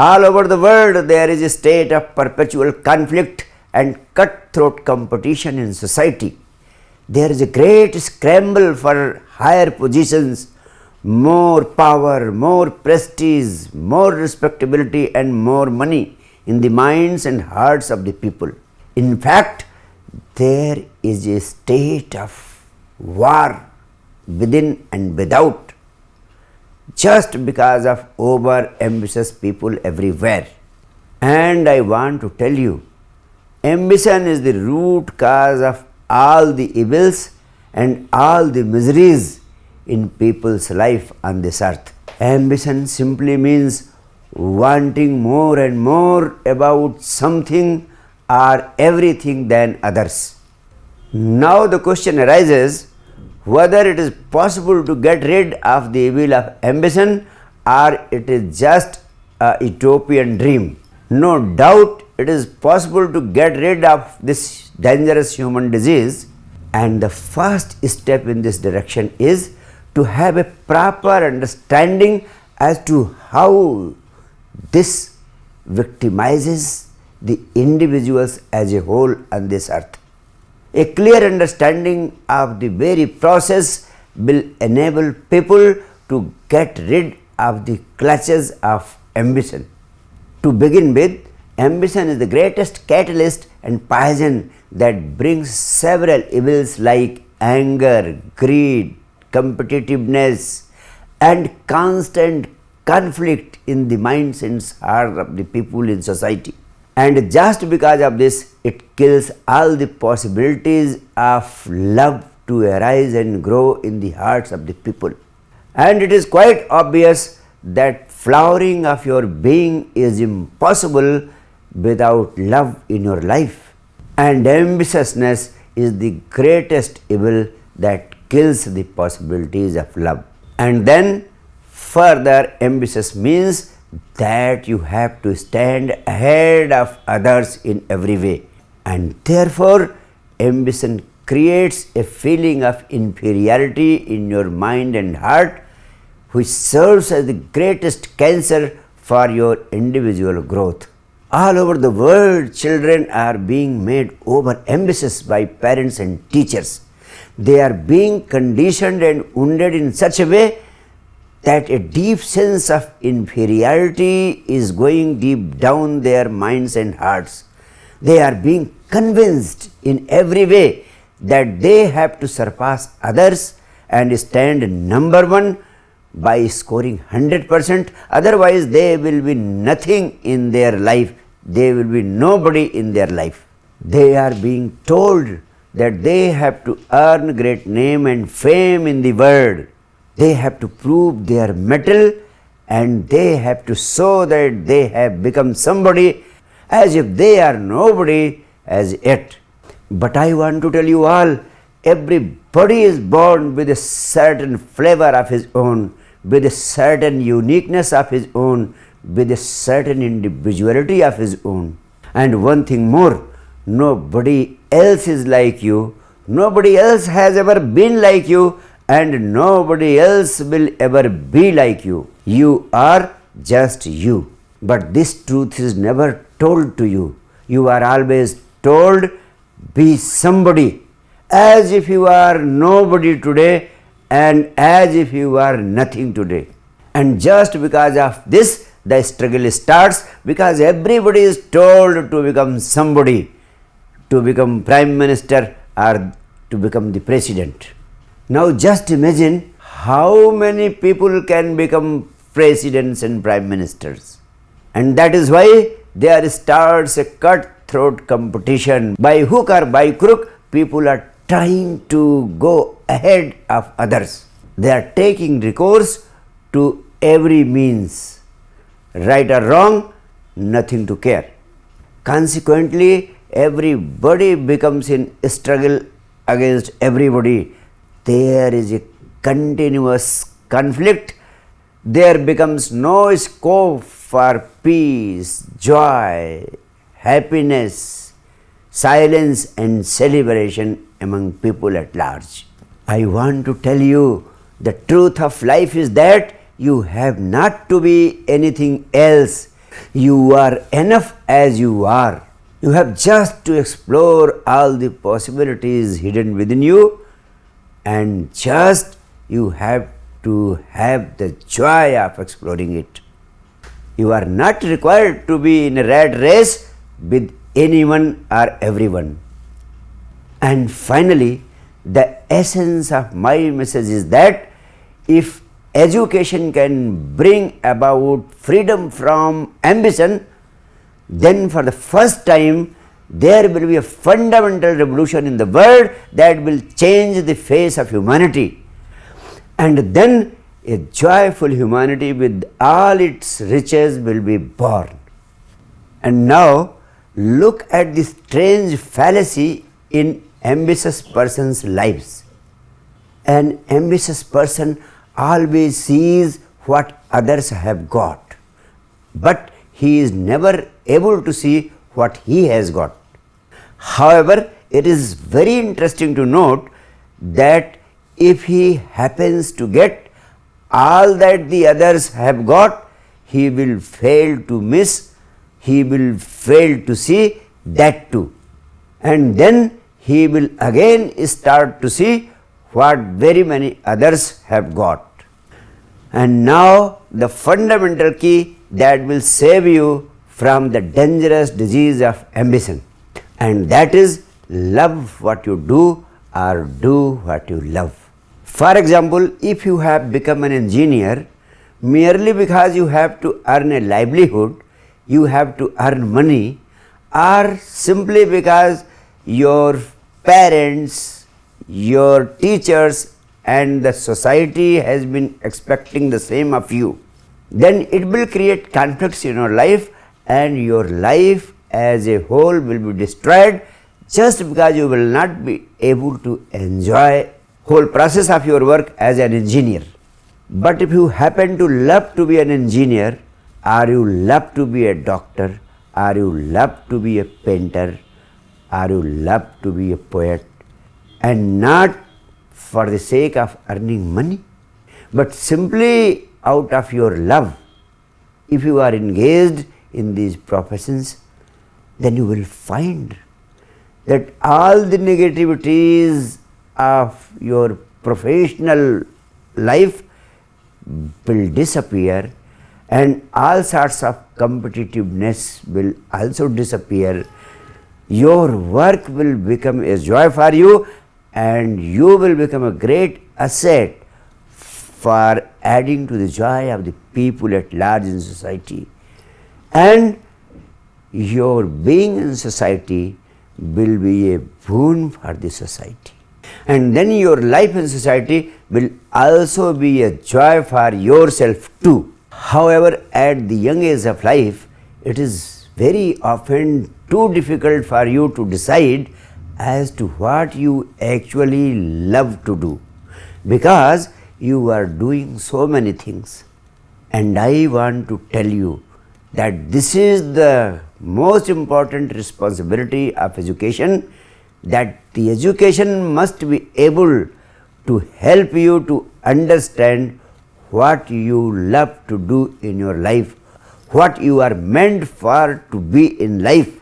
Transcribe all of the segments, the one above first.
All over the world there is a state of perpetual conflict and cutthroat competition in society. There is a great scramble for higher positions, more power, more prestige, more respectability and more money in the minds and hearts of the people. In fact, there is a state of war within and without, just because of over-ambitious people everywhere. And I want to tell you, ambition is the root cause of all the evils and all the miseries in people's life on this earth. Ambition simply means wanting more and more about something or everything than others. Now the question arises whether it is possible to get rid of the evil of ambition or it is just a utopian dream. No doubt it is possible to get rid of this dangerous human disease, and the first step in this direction is to have a proper understanding as to how this victimizes the individuals as a whole on this earth. A clear understanding of the very process will enable people to get rid of the clutches of ambition. To begin with, ambition is the greatest catalyst and poison that brings several evils like anger, greed, competitiveness, and constant conflict in the minds and hearts of the people in society. And just because of this, it kills all the possibilities of love to arise and grow in the hearts of the people. And it is quite obvious that flowering of your being is impossible without love in your life. And ambitiousness is the greatest evil that kills the possibilities of love. And then further, ambitious means that you have to stand ahead of others in every way, and therefore ambition creates a feeling of inferiority in your mind and heart, which serves as the greatest cancer for your individual growth. All over the world, children are being made over ambitious by parents and teachers. They are being conditioned and wounded in such a way that a deep sense of inferiority is going deep down their minds and hearts. They are being convinced in every way that they have to surpass others and stand number one by scoring 100%, otherwise they will be nothing in their life, they will be nobody in their life. They are being told that they have to earn great name and fame in the world. They have to prove their mettle and they have to show that they have become somebody, as if they are nobody as yet. But I want to tell you all, everybody is born with a certain flavor of his own, with a certain uniqueness of his own, with a certain individuality of his own. And one thing more, nobody else is like you, nobody else has ever been like you, and nobody else will ever be like you. You are just you. But this truth is never told to you. You are always told, be somebody, as if you are nobody today and as if you are nothing today. And just because of this, the struggle starts, because everybody is told to become somebody, to become Prime Minister or to become the President. Now just imagine how many people can become presidents and prime ministers. And that is why there starts a cutthroat competition. By hook or by crook, people are trying to go ahead of others. They are taking recourse to every means. Right or wrong, nothing to care. Consequently, everybody becomes in struggle against everybody. There is a continuous conflict. There becomes no scope for peace, joy, happiness, silence and celebration among people at large. I want to tell you, the truth of life is that you have not to be anything else. You are enough as you are. You have just to explore all the possibilities hidden within you, and just you have to have the joy of exploring it. You are not required to be in a rat race with anyone or everyone. And finally, the essence of my message is that if education can bring about freedom from ambition, then for the first time there will be a fundamental revolution in the world that will change the face of humanity. And then a joyful humanity with all its riches will be born. And now look at this strange fallacy in ambitious persons' lives. An ambitious person always sees what others have got, but he is never able to see what he has got. However, it is very interesting to note that if he happens to get all that the others have got, he will fail to miss, he will fail to see that too. And then he will again start to see what very many others have got. And now the fundamental key that will save you from the dangerous disease of ambition, and that is love what you do or do what you love. For example, if you have become an engineer merely because you have to earn a livelihood, you have to earn money, or simply because your parents, your teachers and the society has been expecting the same of you, then it will create conflicts in your life, and your life as a whole will be destroyed just because you will not be able to enjoy whole process of your work as an engineer. But if you happen to love to be an engineer, or you love to be a doctor, or you love to be a painter, or you love to be a poet, and not for the sake of earning money, but simply out of your love, if you are engaged in these professions, then you will find that all the negativities of your professional life will disappear, and all sorts of competitiveness will also disappear. Your work will become a joy for you, and you will become a great asset for adding to the joy of the people at large in society. And your being in society will be a boon for the society. And then your life in society will also be a joy for yourself too. However, at the young age of life, it is very often too difficult for you to decide as to what you actually love to do, because you are doing so many things. And I want to tell you that this is the most important responsibility of education, that the education must be able to help you to understand what you love to do in your life, what you are meant for to be in life.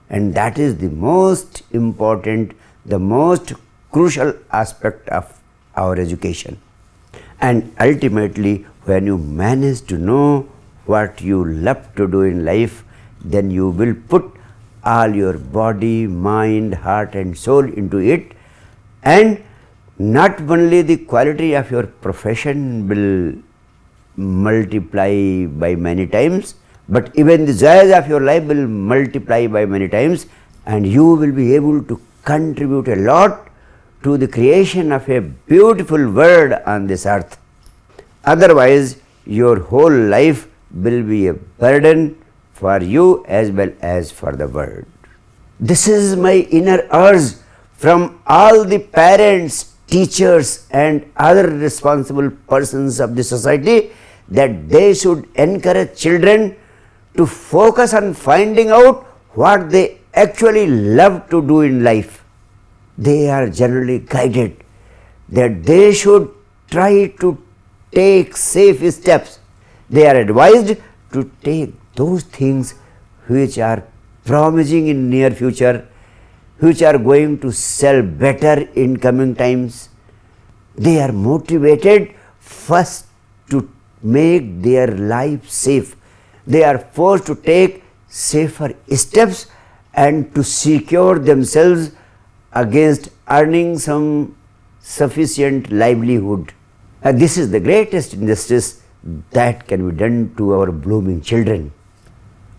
And that is the most important, the most crucial aspect of our education. And ultimately, when you manage to know what you love to do in life, then you will put all your body, mind, heart and soul into it, and not only the quality of your profession will multiply by many times, but even the joys of your life will multiply by many times, and you will be able to contribute a lot to the creation of a beautiful world on this earth. Otherwise, your whole life will be a burden for you as well as for the world. This is my inner urge from all the parents, teachers and other responsible persons of the society, that they should encourage children to focus on finding out what they actually love to do in life. They are generally guided that they should try to take safe steps. They are advised to take those things which are promising in near future, which are going to sell better in coming times. They are motivated first to make their life safe. They are forced to take safer steps and to secure themselves against earning some sufficient livelihood. And this is the greatest injustice that can be done to our blooming children.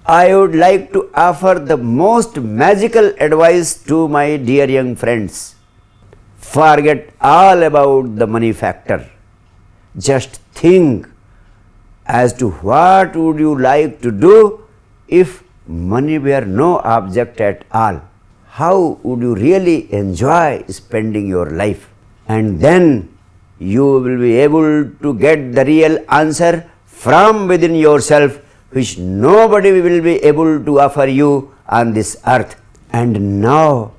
I would like to offer the most magical advice to my dear young friends. Forget all about the money factor. Just think as to what would you like to do if money were no object at all. How would you really enjoy spending your life? And then you will be able to get the real answer from within yourself, which nobody will be able to offer you on this earth. And now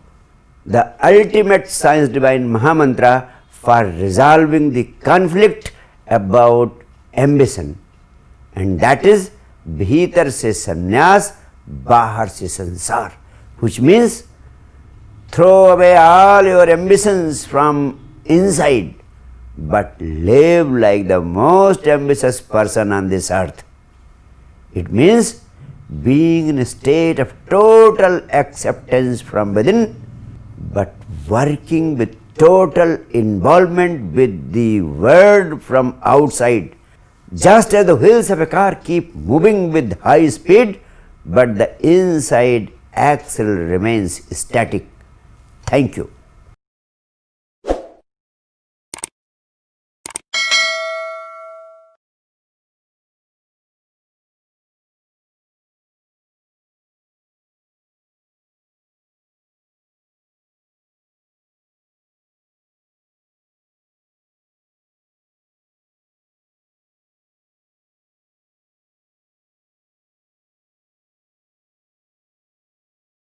the ultimate science divine Mahamantra for resolving the conflict about ambition, and that is Bhitar se sannyas, Bahar se sansar, which means throw away all your ambitions from inside, but live like the most ambitious person on this earth. It means being in a state of total acceptance from within, but working with total involvement with the world from outside. Just as the wheels of a car keep moving with high speed, but the inside axle remains static. Thank you.